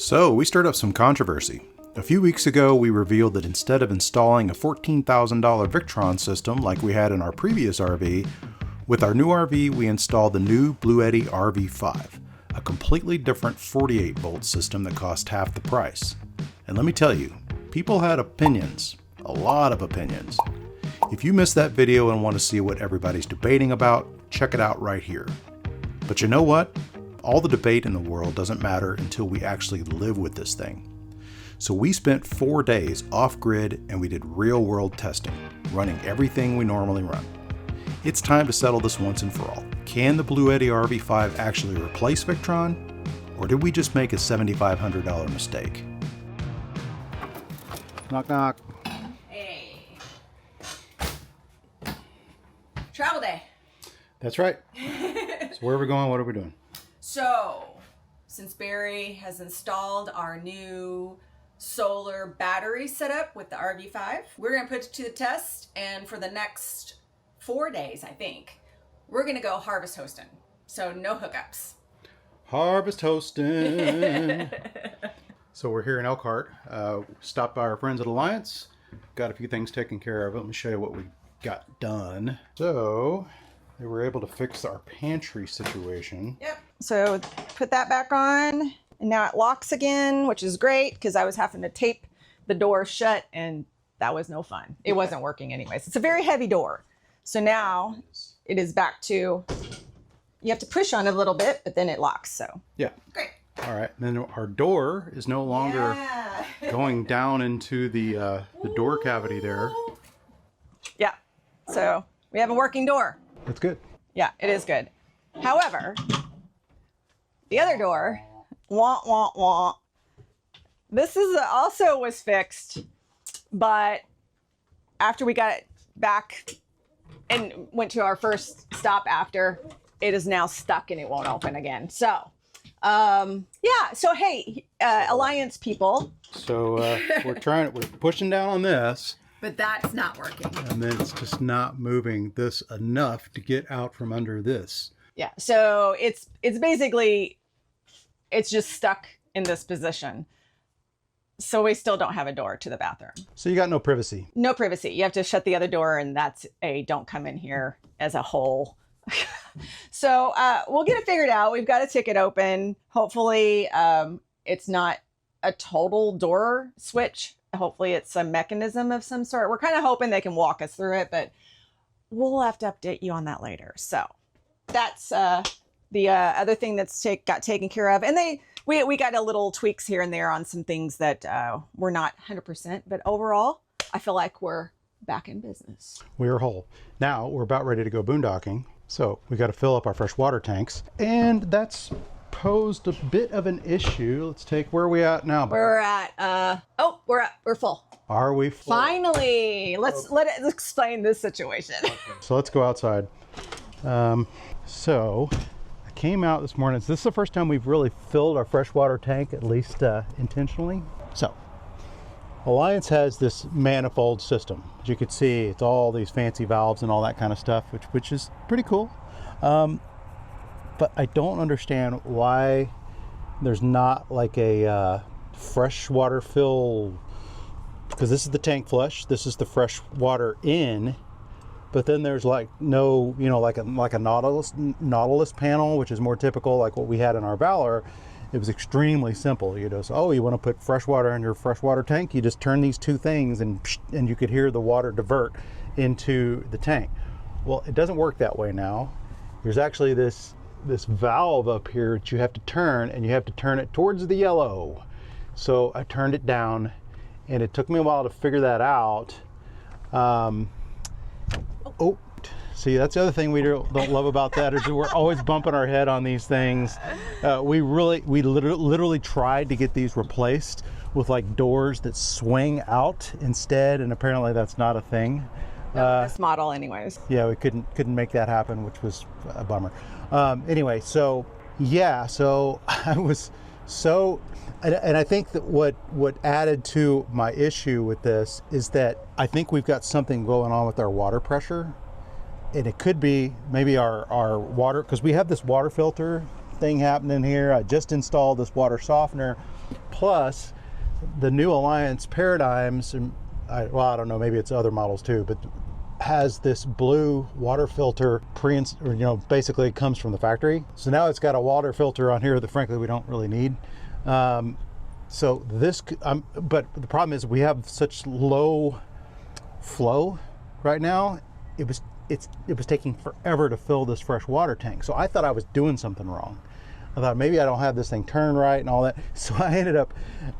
So we stirred up some controversy. A few weeks ago, we revealed that instead of installing a $14,000 Victron system like we had in our previous RV, with our new RV we installed the new Bluetti RV5, a completely different 48-volt system that cost half the price. And let me tell you, people had opinions, a lot of opinions. If you missed that video and want to see what everybody's debating about, check it out right here. But you know what? All the debate in the world doesn't matter until we actually live with this thing. So we spent 4 days off-grid and we did real-world testing, running everything we normally run. It's time to settle this once and for all. Can the Bluetti RV5 actually replace Victron? Or did we just make a $7,500 mistake? Knock, knock. Hey. Travel day. That's right. So where are we going? What are we doing? So, since Barry has installed our new solar battery setup with the RV5, we're going to put it to the test, and for the next 4 days, I think, we're going to go harvest hosting. So no hookups. Harvest hosting. So we're here in Elkhart. Stopped by our friends at Alliance. Got a few things taken care of. Let me show you what we got done. So they were able to fix our pantry situation. Yep. So put that back on, and now it locks again, which is great because I was having to tape the door shut, and that was no fun. It wasn't working anyways. It's a very heavy door. So now it is back to, you have to push on it a little bit, but then it locks. So yeah. Great. All right. And then our door is no longer going down into the door cavity there. Yeah. So we have a working door. That's good. Yeah, it is good. However, the other door, wah, wah, wah. This is also was fixed, but after we got it back and went to our first stop after, it is now stuck and it won't open again. So, yeah. So, hey, Alliance people. So we're pushing down on this. But that's not working. And then it's just not moving this enough to get out from under this. Yeah. So it's basically, it's just stuck in this position. So we still don't have a door to the bathroom. So you got no privacy. No privacy. You have to shut the other door, and that's a don't come in here as a whole. So we'll get it figured out. We've got a ticket open. Hopefully it's not a total door switch. Hopefully it's a mechanism of some sort. We're kind of hoping they can walk us through it, but we'll have to update you on that later. So that's the other thing that's got taken care of. And we got a little tweaks here and there on some things that were not 100%, but overall, I feel like we're back in business. We're whole. Now we're about ready to go boondocking. So we got to fill up our fresh water tanks, and that's posed a bit of an issue. Let's take, where are we at now? We're at, we're full. Are we full? Finally, let's explain this situation. Okay. So let's go outside. So I came out this morning. This is the first time we've really filled our freshwater tank, at least intentionally. So Alliance has this manifold system. As you can see, it's all these fancy valves and all that kind of stuff, which is pretty cool. But I don't understand why there's not like a freshwater fill, because this is the tank flush, this is the fresh water in, but then there's like no, like a Nautilus panel, which is more typical like what we had in our Valor. It was extremely simple. You just, oh, you want to put fresh water in your freshwater tank, you just turn these two things and you could hear the water divert into the tank. Well, it doesn't work that way now. There's actually this valve up here that you have to turn, and you have to turn it towards the yellow. So I turned it down, and it took me a while to figure that out. Oh, see, that's the other thing we don't love about that is that we're always bumping our head on these things. We literally tried to get these replaced with like doors that swing out instead, and apparently that's not a thing. This model anyways. Yeah, we couldn't make that happen, which was a bummer. Anyway, so yeah, so I was so, and I think that what added to my issue with this is that I think we've got something going on with our water pressure, and it could be maybe our water, because we have this water filter thing happening here. I just installed this water softener, Plus, the new Alliance Paradigms, and I don't know, maybe it's other models too, but has this blue water filter basically it comes from the factory. So now it's got a water filter on here that frankly we don't really need. So this, but the problem is we have such low flow right now. It was taking forever to fill this fresh water tank. So I thought I was doing something wrong. I thought maybe I don't have this thing turned right and all that. So I ended up,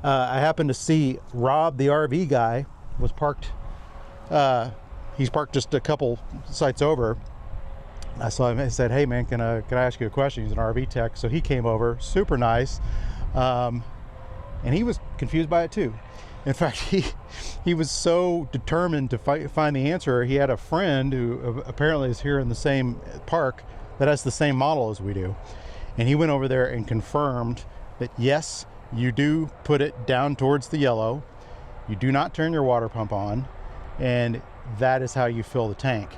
I happened to see Rob, the RV guy, was parked. He's parked just a couple sites over. I saw him. I said, "Hey man, can I ask you a question?" He's an RV tech, so he came over, super nice, and he was confused by it too. In fact, he was so determined to find the answer. He had a friend who apparently is here in the same park that has the same model as we do. And he went over there and confirmed that yes, you do put it down towards the yellow. You do not turn your water pump on, and that is how you fill the tank.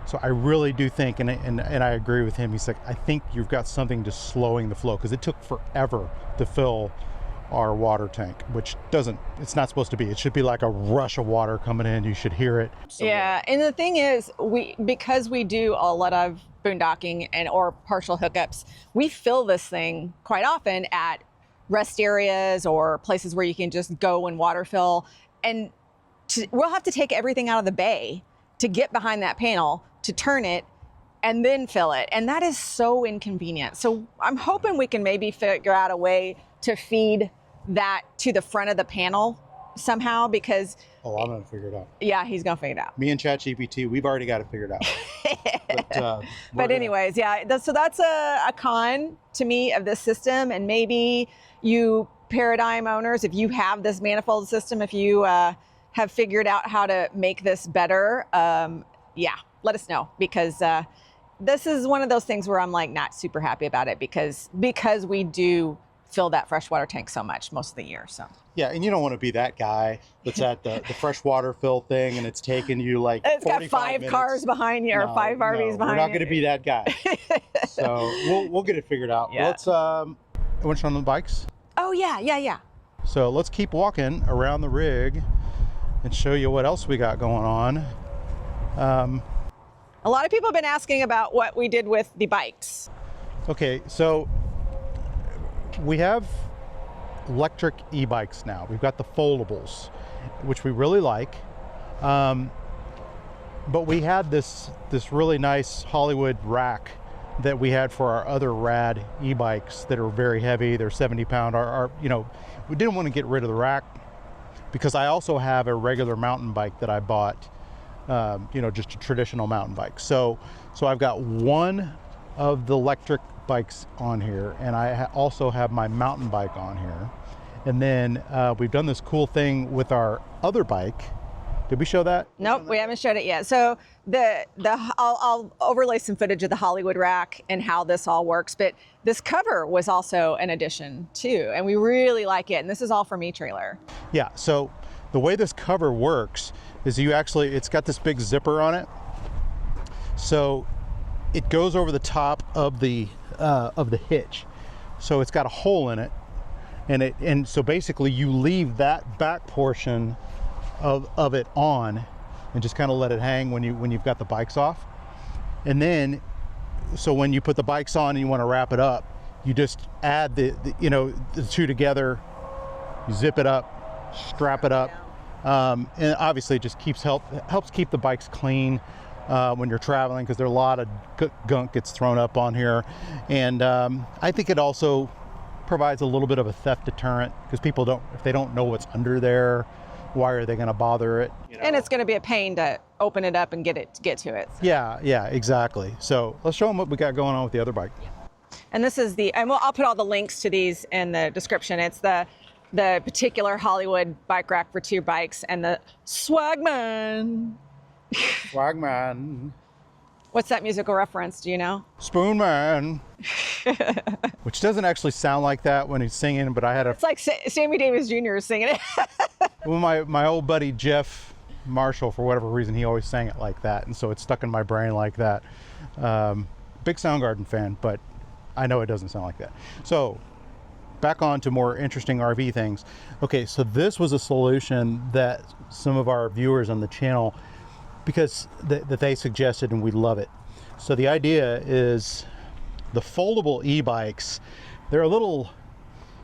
So I really do think, and I agree with him. He's like, I think you've got something just slowing the flow, because it took forever to fill our water tank, which it's not supposed to be. It should be like a rush of water coming in. You should hear it. Yeah, and the thing is, because we do a lot of boondocking or partial hookups, we fill this thing quite often at rest areas or places where you can just go and water fill, and we'll have to take everything out of the bay to get behind that panel to turn it and then fill it, and that is so inconvenient. So I'm hoping we can maybe figure out a way to feed that to the front of the panel somehow, because I'm gonna figure it out. Yeah, he's gonna figure it out. Me and ChatGPT, we've already got it figured out. But anyways, yeah, so that's a con to me of this system. And maybe you Paradigm owners, if you have this manifold system, if you have figured out how to make this better, yeah, let us know, because this is one of those things where I'm like not super happy about it, because we do fill that freshwater tank so much most of the year. So yeah, and you don't want to be that guy that's at the freshwater fill thing and it's taking you like it's got 5 minutes. Cars behind you, or 5 RVs behind you. We're not going to be that guy. So we'll get it figured out. Yeah. Let's went on the bikes. Oh yeah. So let's keep walking around the rig and show you what else we got going on. A lot of people have been asking about what we did with the bikes. Okay, so we have electric e-bikes now. We've got the foldables, which we really like. But we had this really nice Hollywood rack that we had for our other rad e-bikes that are very heavy. They're 70 pound. We didn't want to get rid of the rack, because I also have a regular mountain bike that I bought, just a traditional mountain bike. So I've got one of the electric bikes on here, and I also have my mountain bike on here. And then we've done this cool thing with our other bike. Did we show that? Nope, we haven't showed it yet. So I'll overlay some footage of the Hollywood rack and how this all works. But this cover was also an addition too, and we really like it. And this is all from eTrailer. Yeah. So the way this cover works is it's got this big zipper on it. So it goes over the top of the hitch. So it's got a hole in it, and so basically you leave that back portion of it on and just kind of let it hang when you've got the bikes off. And then so when you put the bikes on and you want to wrap it up, you just add the two together, you zip it up, strap it up, and obviously it just helps keep the bikes clean when you're traveling, because there are a lot of gunk gets thrown up on here. And I think it also provides a little bit of a theft deterrent, because people if they don't know what's under there, why are they going to bother it? And it's going to be a pain to open it up and get to it. So. Yeah, exactly. So let's show them what we got going on with the other bike. Yeah. And this is I'll put all the links to these in the description. It's the particular Hollywood bike rack for 2 bikes, and the Swagman. What's that musical reference? Do you know? Spoon Man. Which doesn't actually sound like that when he's singing, but I had It's like Sammy Davis Jr. is singing it. Well, my old buddy Jeff Marshall, for whatever reason, he always sang it like that, and so it's stuck in my brain like that. Big Soundgarden fan, but I know it doesn't sound like that. So back on to more interesting RV things. Okay, so this was a solution that some of our viewers on the channel, because that they suggested, and we love it. So the idea is the foldable e-bikes, they're a little,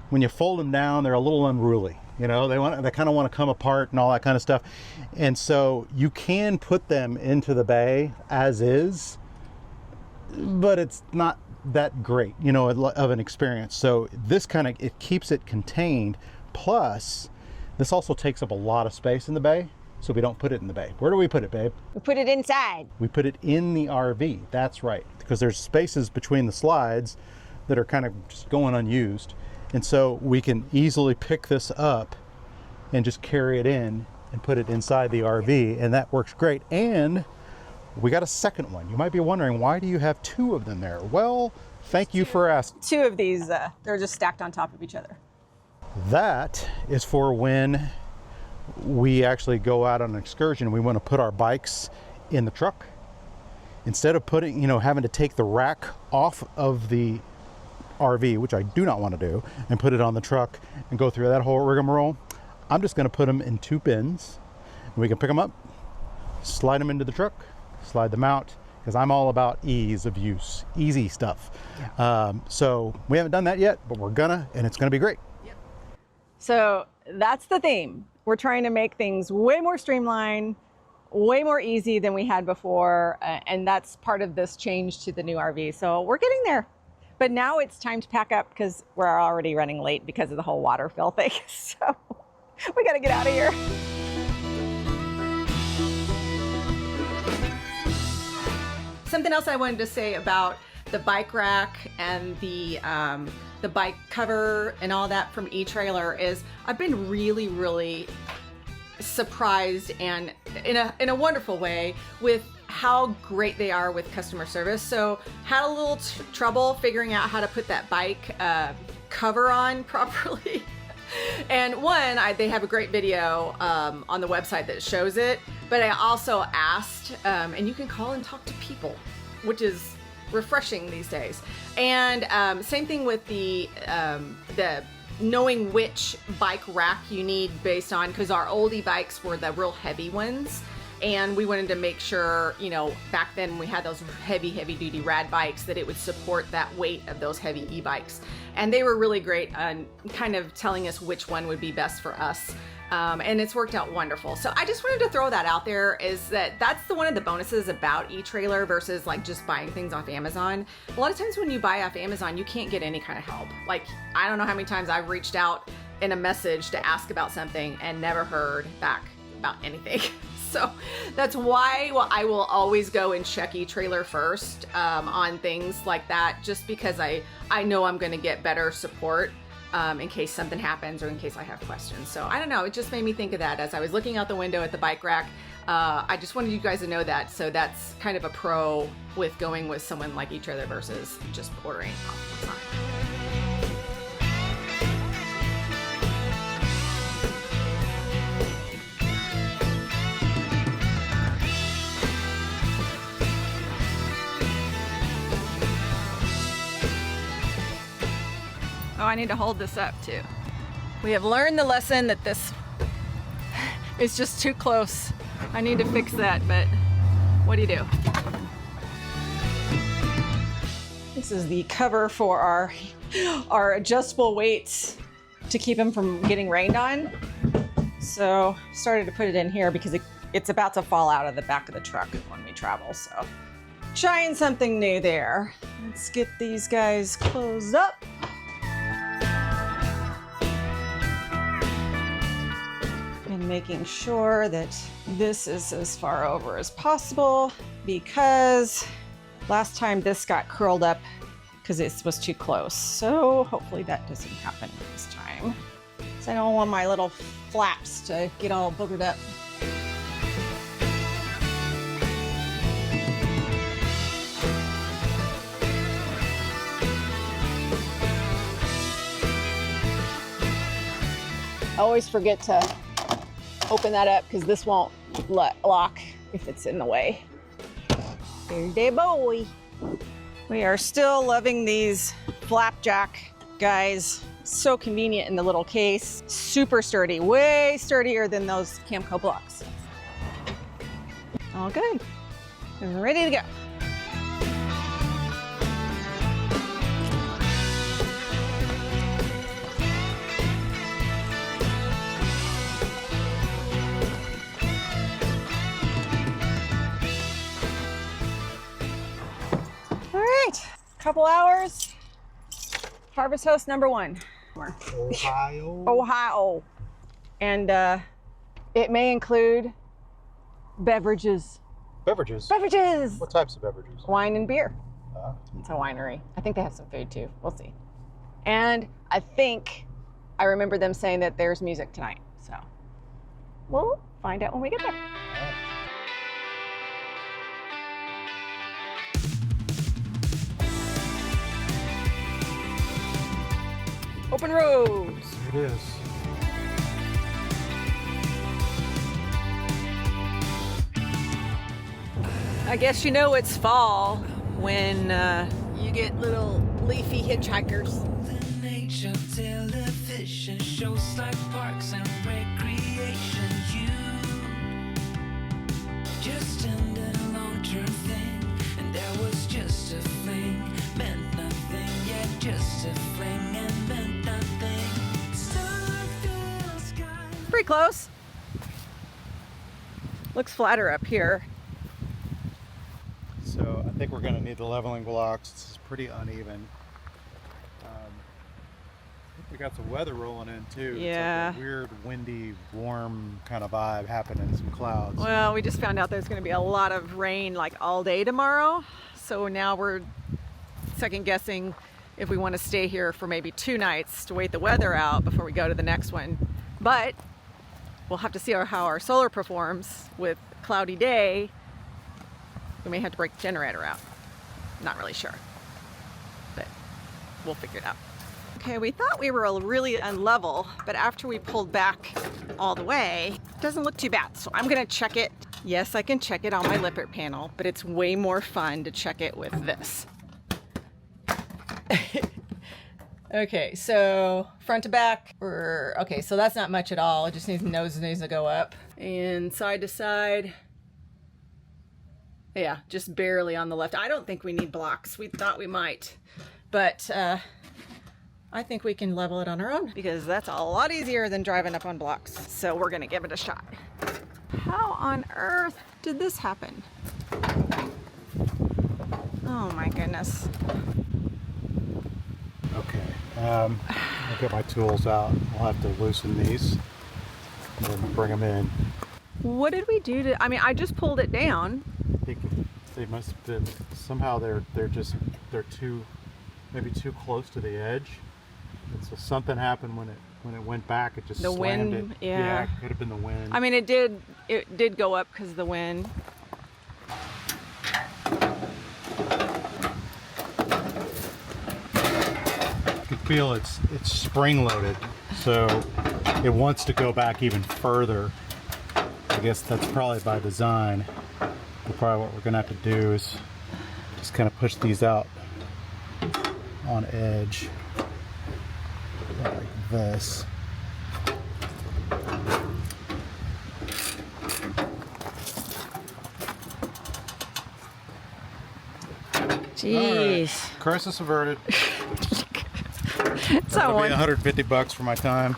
when you fold them down, they're a little unruly. You know, they kind of want to come apart and all that kind of stuff. And so you can put them into the bay as is, but it's not that great, you know, of an experience. So this it keeps it contained. Plus, this also takes up a lot of space in the bay, so we don't put it in the bay. Where do we put it, babe? We put it inside. We put it in the RV. That's right, because there's spaces between the slides that are kind of just going unused. And so we can easily pick this up and just carry it in and put it inside the RV, and that works great. And we got a second one. You might be wondering, why do you have two of them there? Well, thank you for asking. Two of these, they're just stacked on top of each other. That is for when we actually go out on an excursion. We want to put our bikes in the truck. Instead of putting, you know, having to take the rack off of the RV, which I do not want to do, and put it on the truck and go through that whole rigmarole, I'm just going to put them in two bins. And we can pick them up, slide them into the truck, slide them out, because I'm all about ease of use, easy stuff. Yeah. So we haven't done that yet, but we're gonna, and it's gonna be great. Yep. So that's the theme. We're trying to make things way more streamlined, way more easy than we had before, and that's part of this change to the new RV. So we're getting there. But now it's time to pack up because we're already running late because of the whole water fill thing. So we got to get out of here. Something else I wanted to say about the bike rack and the bike cover and all that from eTrailer is I've been really surprised, and in a wonderful way, with how great they are with customer service. So had a little trouble figuring out how to put that bike cover on properly. And they have a great video on the website that shows it, but I also asked, and you can call and talk to people, which is refreshing these days. And same thing with the knowing which bike rack you need based on, because our old e-bikes were the real heavy ones. And we wanted to make sure, you know, back then we had those heavy duty rad bikes, that it would support that weight of those heavy e-bikes. And they were really great on kind of telling us which one would be best for us. And it's worked out wonderful. So I just wanted to throw that out there, is that's one of the bonuses about eTrailer versus like just buying things off Amazon. A lot of times when you buy off Amazon, you can't get any kind of help. Like, I don't know how many times I've reached out in a message to ask about something and never heard back about anything. So that's why I will always go and check eTrailer first on things like that, just because I know I'm going to get better support in case something happens or in case I have questions. So I don't know, it just made me think of that as I was looking out the window at the bike rack. I just wanted you guys to know that. So that's kind of a pro with going with someone like eTrailer versus just ordering off Amazon. Oh, I need to hold this up too. We have learned the lesson that this is just too close. I need to fix that, but what do you do? This is the cover for our adjustable weights to keep them from getting rained on. So started to put it in here because it's about to fall out of the back of the truck when we travel. So trying something new there. Let's get these guys closed up. And making sure that this is as far over as possible, because last time this got curled up because it was too close. So hopefully that doesn't happen this time. So I don't want my little flaps to get all boogered up. I always forget to open that up because this won't lock if it's in the way. There's the boy. We are still loving these flapjack guys. So convenient in the little case. Super sturdy, way sturdier than those Camco blocks. All good. I'm ready to go. All right, couple hours. Harvest host number 1. Ohio. And it may include beverages. Beverages? Beverages! What types of beverages? Wine and beer. It's a winery. I think they have some food too. We'll see. And I think I remember them saying that there's music tonight. So we'll find out when we get there. Open roads. It is. I guess you know it's fall when you get little leafy hitchhikers. The nature television shows like parks and recreation. You just ended a long-term thing, and that was just a fling. Meant nothing, yeah, just a fling, and meant nothing. Starfield sky. Pretty close. Looks flatter up here. So I think we're going to need the leveling blocks. This is pretty uneven. We got some weather rolling in too. Yeah. It's like a weird, windy, warm kind of vibe happening. Some clouds. Well, we just found out there's going to be a lot of rain like all day tomorrow. So now we're second guessing if we want to stay here for maybe 2 nights to wait the weather out before we go to the next one. But we'll have to see how our solar performs with a cloudy day. We may have to break the generator out. Not really sure, but we'll figure it out. Okay, we thought we were really unlevel, but after we pulled back all the way, it doesn't look too bad. So I'm gonna check it. Yes, I can check it on my Lippert panel, but it's way more fun to check it with this. Okay, so front to back, okay, so that's not much at all. It just needs needs to go up. And side to side, yeah, just barely on the left. I don't think we need blocks. We thought we might, but I think we can level it on our own because that's a lot easier than driving up on blocks. So we're gonna give it a shot. How on earth did this happen? Oh my goodness. Okay, I'll get my tools out. I'll have to loosen these and then bring them in. What did we do to, I mean, I just pulled it down. I think they must have been, somehow they're too, maybe too close to the edge. And so something happened when it went back. It just slammed wind, it. yeah. It could have been the wind. I mean, it did go up because of the wind. You can feel it's spring loaded, so it wants to go back even further. I guess that's probably by design. But probably what we're gonna have to do is just kind of push these out on edge like this. Jeez. Right. Crisis averted. So That'll be $150 for my time.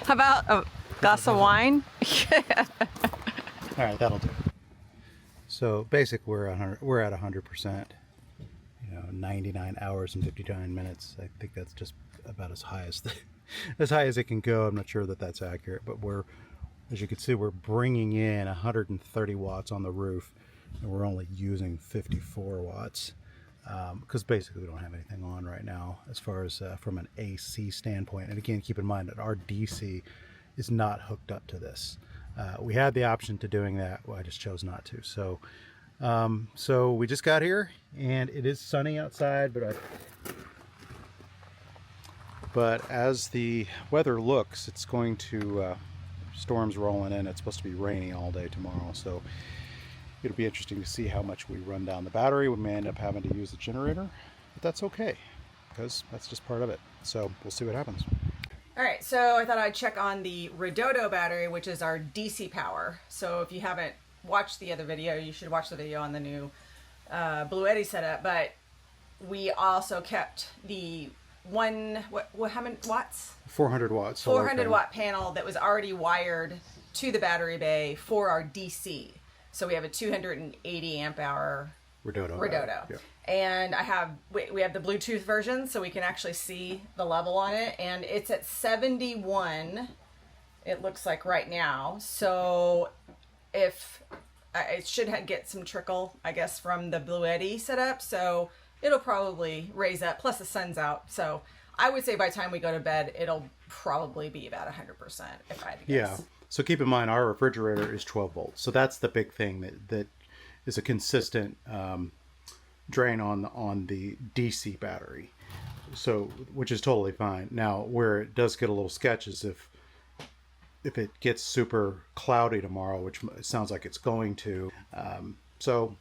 How about a glass of wine? All right, that'll do. So basic, we're at 100%. 99 hours and 59 minutes. I think that's just about as high as it can go. I'm not sure that that's accurate, but as you can see, we're bringing in 130 watts on the roof, and we're only using 54 watts because basically we don't have anything on right now as far as from an AC standpoint. And again, keep in mind that our DC is not hooked up to this. We had the option to doing that. Well, I just chose not to. So we just got here, and it is sunny outside, but as the weather looks, it's going to storms rolling in. It's supposed to be rainy all day tomorrow, so it'll be interesting to see how much we run down the battery. We may end up having to use the generator, but that's okay. because that's just part of it. So we'll see what happens. All right, so I thought I'd check on the Redodo battery, which is our DC power. So if you haven't watched the other video, you should watch the video on the new Bluetti setup. But we also kept the how many watts? 400 watts. 400 watt panel that was already wired to the battery bay for our DC. So we have a 280 amp hour Redodo. Yeah. And we have the Bluetooth version, so we can actually see the level on it, and it's at 71. It looks like right now. So if it should get some trickle, I guess, from the Bluetti setup. So it'll probably raise up. Plus the sun's out, so I would say by the time we go to bed, it'll probably be about 100% if I had to guess. Yeah. So keep in mind, our refrigerator is 12 volts. So that's the big thing that is a consistent drain on the DC battery. So, which is totally fine. Now, where it does get a little sketch is if it gets super cloudy tomorrow, which it sounds like it's going to. So,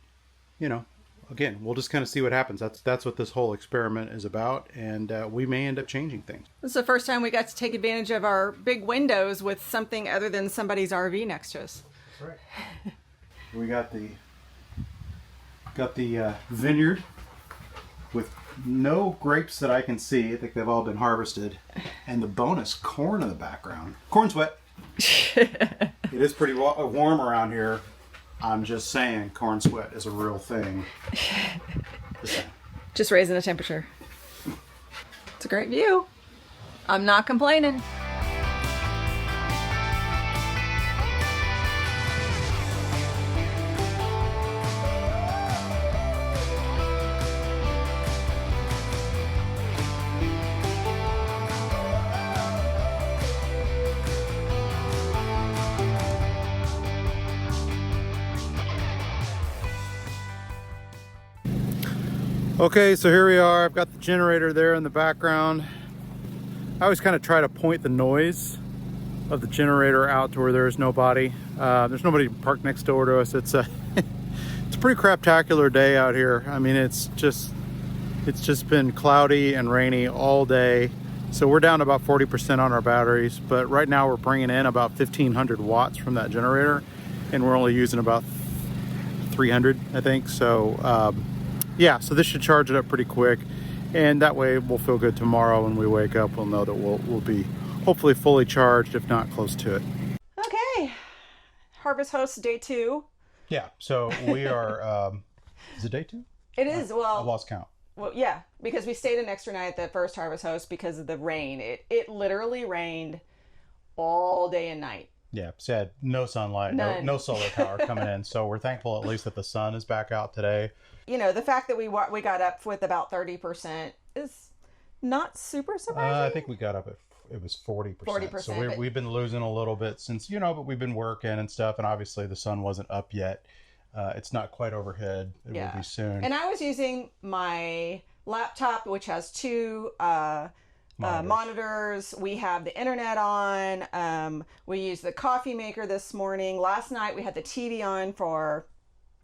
again, we'll just kind of see what happens. That's what this whole experiment is about, and we may end up changing things. This is the first time we got to take advantage of our big windows with something other than somebody's RV next to us. That's right. We got the vineyard with no grapes that I can see. I think they've all been harvested, and the bonus corn in the background. Corn sweat. It is pretty warm around here. I'm just saying, corn sweat is a real thing. Just raising the temperature. It's a great view. I'm not complaining. Okay, so here we are. I've got the generator there in the background. I always kind of try to point the noise of the generator out to where there's nobody. There's nobody parked next door to us. It's a pretty craptacular day out here. I mean, it's just been cloudy and rainy all day. So we're down about 40% on our batteries, but right now we're bringing in about 1,500 watts from that generator, and we're only using about 300, I think. So yeah, so this should charge it up pretty quick, and that way we'll feel good tomorrow when we wake up. We'll know that we'll be hopefully fully charged, if not close to it. Okay, Harvest Host Day 2. Yeah, so we are, is it day 2? It is, well. I lost count. Well, yeah, because we stayed an extra night at the first Harvest Host because of the rain. It literally rained all day and night. Yeah, so had no sunlight, no solar power coming in. So we're thankful at least that the sun is back out today. The fact that we got up with about 30% is not super surprising. I think we got up it was 40%. 40%. So we've been losing a little bit since, but we've been working and stuff. And obviously the sun wasn't up yet. It's not quite overhead. It will be soon. And I was using my laptop, which has two monitors. We have the internet on. We used the coffee maker this morning. Last night we had the TV on for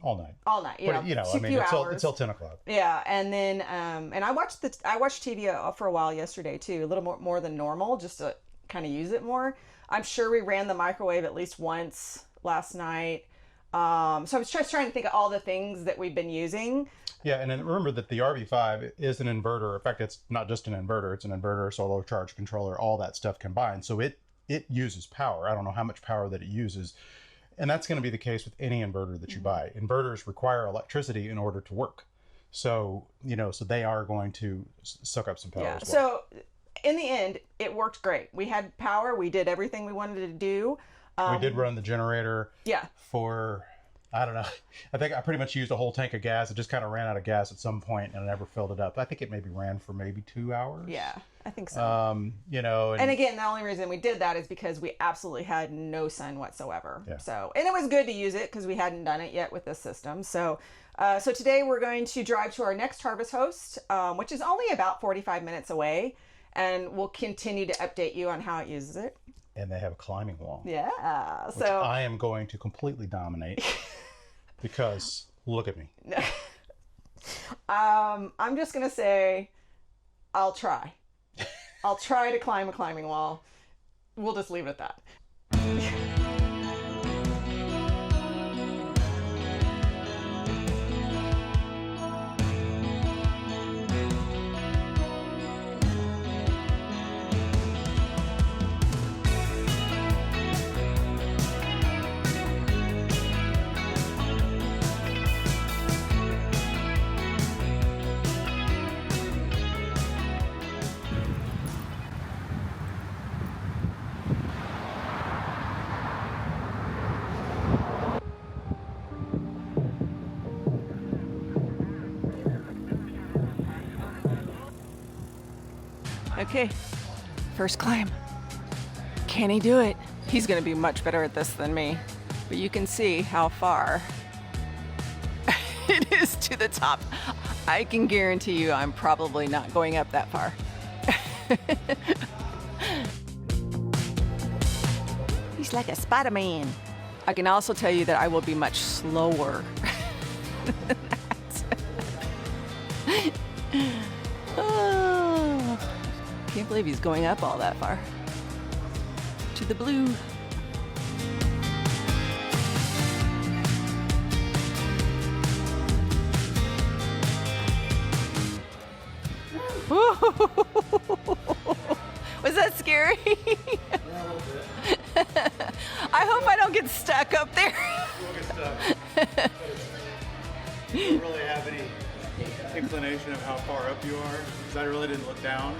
all night. Until 10 o'clock. Yeah, and then and I watched TV for a while yesterday too, a little more than normal, just to kind of use it more. I'm sure we ran the microwave at least once last night. So I was just trying to think of all the things that we've been using. Yeah, and then remember that the RV5 is an inverter. In fact, it's not just an inverter. It's an inverter, solar charge controller, all that stuff combined. So it uses power. I don't know how much power that it uses. And that's going to be the case with any inverter that you buy. Inverters require electricity in order to work. So, so they are going to suck up some power as well. So in the end, it worked great. We had power. We did everything we wanted to do. We did run the generator for, I don't know, I think I pretty much used a whole tank of gas. It just kind of ran out of gas at some point and I never filled it up. I think it maybe ran for maybe 2 hours. Yeah, I think so. And again, the only reason we did that is because we absolutely had no sun whatsoever. Yeah. So, and it was good to use it because we hadn't done it yet with this system. So, so today we're going to drive to our next Harvest Host, which is only about 45 minutes away, and we'll continue to update you on how it uses it. And they have a climbing wall. Yeah. Which I am going to completely dominate because look at me. I'm just going to say I'll try. I'll try to climb a climbing wall. We'll just leave it at that. Okay, first climb. Can he do it? He's gonna be much better at this than me, but you can see how far it is to the top. I can guarantee you I'm probably not going up that far. He's like a Spider-Man. I can also tell you that I will be much slower. Oh, can't believe he's going up all that far. To the blue. Was that scary? I hope I don't get stuck up there. We'll get stuck. Do you really have any inclination of how far up you are? Because I really didn't look down.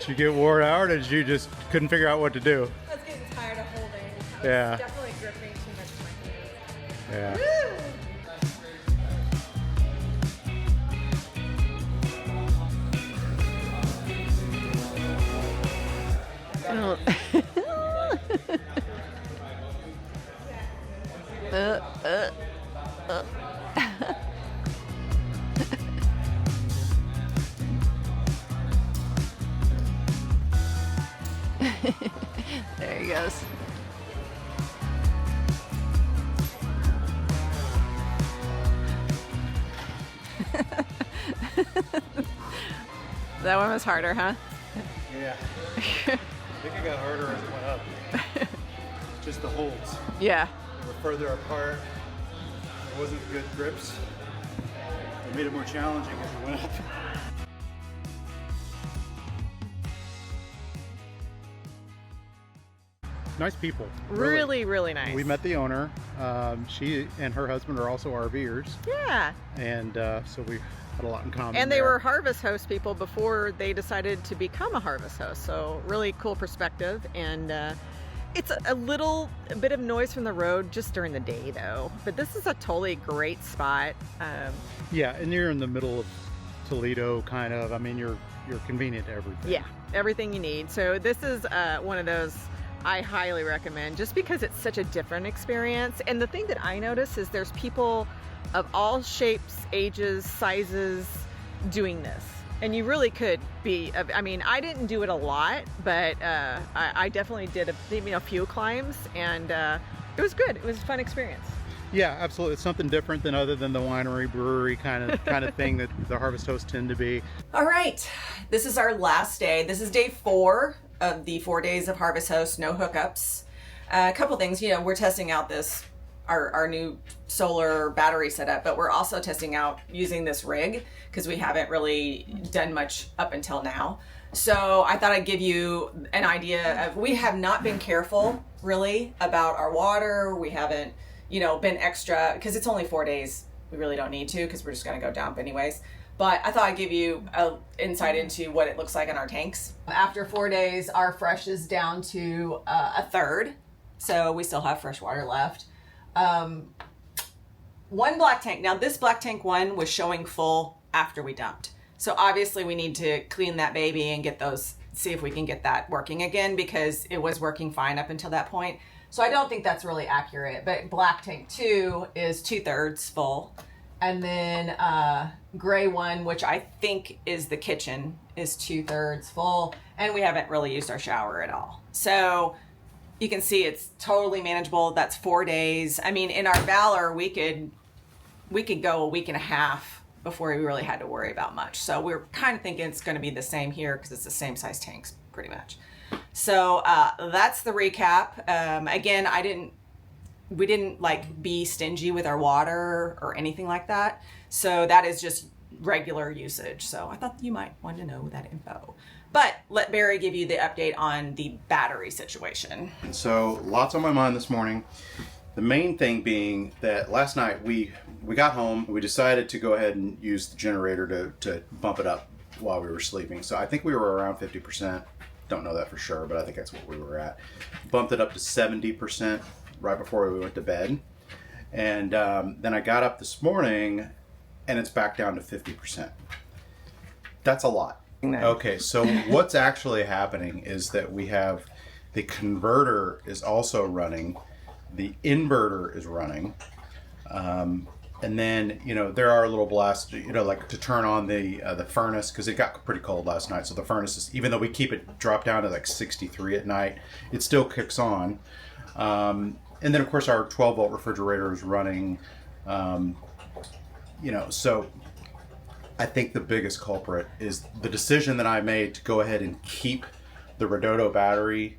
Did you get wore out, or did you just couldn't figure out what to do? I was getting tired of holding. Yeah. Definitely gripping too much to my hands. Yeah. There he goes. That one was harder, huh? Yeah. I think it got harder as it went up. Just the holds. Yeah. They were further apart. There wasn't good grips. It made it more challenging as it went up. Nice people. Really, really nice. We met the owner. She and her husband are also RVers. Yeah. And so we had a lot in common. And they there. were Harvest Host people before they decided to become a Harvest Host. So really cool perspective. And it's a bit of noise from the road just during the day though. But this is a totally great spot. Yeah, and you're in the middle of Toledo, kind of. I mean, you're convenient to everything. Yeah, everything you need. So this is one of those I highly recommend just because it's such a different experience. And the thing that I notice is there's people of all shapes, ages, sizes doing this. And you really could be, I mean, I didn't do it a lot, but I definitely did a few climbs, and it was good. It was a fun experience. Yeah, absolutely. It's something different than other than the winery brewery kind of thing that the Harvest Hosts tend to be. All right, this is our last day. This is day 4 of the 4 days of Harvest Host, no hookups. A couple things, we're testing out our new solar battery setup, but we're also testing out using this rig because we haven't really done much up until now. So I thought I'd give you an idea of, we have not been careful really about our water. We haven't, been extra, because it's only 4 days. We really don't need to, because we're just going to go dump anyways. But I thought I'd give you an insight into what it looks like in our tanks. After 4 days, our fresh is down to a third. So we still have fresh water left. One black tank. Now this black tank one was showing full after we dumped. So obviously we need to clean that baby and see if we can get that working again, because it was working fine up until that point. So I don't think that's really accurate, but black tank 2 is 2/3 full. And then gray one, which I think is the kitchen, is 2/3 full. And we haven't really used our shower at all. So you can see it's totally manageable. That's 4 days. I mean, in our Valor, we could go a week and a half before we really had to worry about much. So we're kind of thinking it's going to be the same here because it's the same size tanks pretty much. So that's the recap. Again, we didn't like be stingy with our water or anything like that. So that is just regular usage. So I thought you might want to know that info. But let Barry give you the update on the battery situation. So lots on my mind this morning. The main thing being that last night we got home, we decided to go ahead and use the generator to bump it up while we were sleeping. So I think we were around 50%. Don't know that for sure, but I think that's what we were at. Bumped it up to 70% right before we went to bed. And then I got up this morning and it's back down to 50%. That's a lot. Okay, so what's actually happening is that we have the converter is also running, the inverter is running, and then, you know, there are little blasts, you know, like to turn on the furnace, because it got pretty cold last night. So the furnace is, even though we keep it drop down to like 63 at night, it still kicks on. And then of course our 12-volt refrigerator is running, you know, so I think the biggest culprit is the decision that I made to go ahead and keep the Redodo battery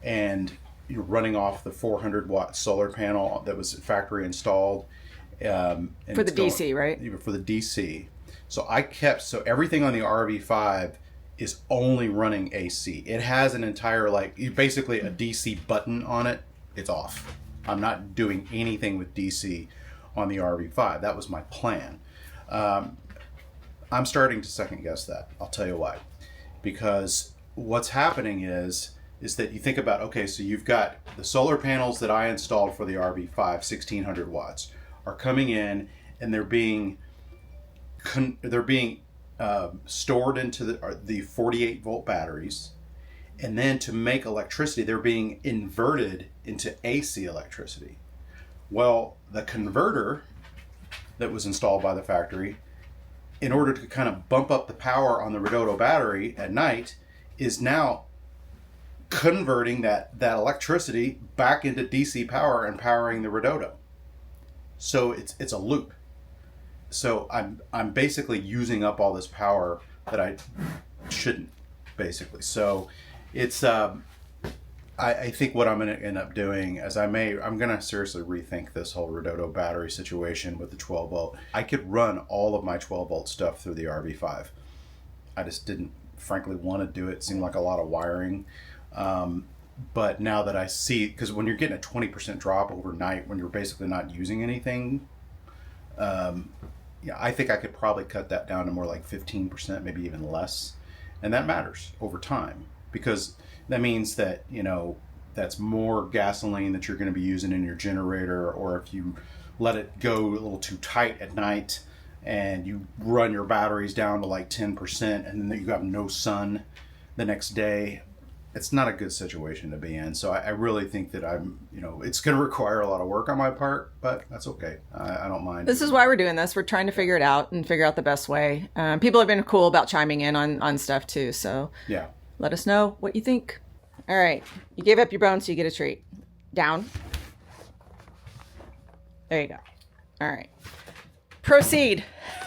and you're running off the 400-watt solar panel that was factory installed. And for the DC, right? For the DC. So so everything on the RV5 is only running AC. It has an entire, basically a DC button on it. It's off. I'm not doing anything with DC on the RV5. That was my plan. I'm starting to second guess that. I'll tell you why. Because what's happening is that you think about, okay, so you've got the solar panels that I installed for the RV5, 1600 watts, are coming in and they're being stored into the 48 volt batteries. And then to make electricity, they're being inverted into AC electricity. Well, the converter that was installed by the factory, in order to kind of bump up the power on the Redodo battery at night, is now converting that electricity back into DC power and powering the Redodo. So it's a loop. So I'm basically using up all this power that I shouldn't, basically. So it's I think what I'm going to end up doing is I'm going to seriously rethink this whole Redodo battery situation with the 12 volt. I could run all of my 12 volt stuff through the RV5. I just didn't, frankly, want to do it. It seemed like a lot of wiring. But now that I see, because when you're getting a 20% drop overnight, when you're basically not using anything, I think I could probably cut that down to more like 15%, maybe even less. And that matters over time, because that means that, you know, that's more gasoline that you're going to be using in your generator. Or if you let it go a little too tight at night and you run your batteries down to like 10% and then you have no sun the next day, it's not a good situation to be in. So I really think that it's going to require a lot of work on my part, but that's okay. I don't mind. This is why we're doing this. We're trying to figure it out and figure out the best way. People have been cool about chiming in on stuff too. So yeah, let us know what you think. All right. You gave up your bone, so you get a treat. Down. There you go. All right. Proceed.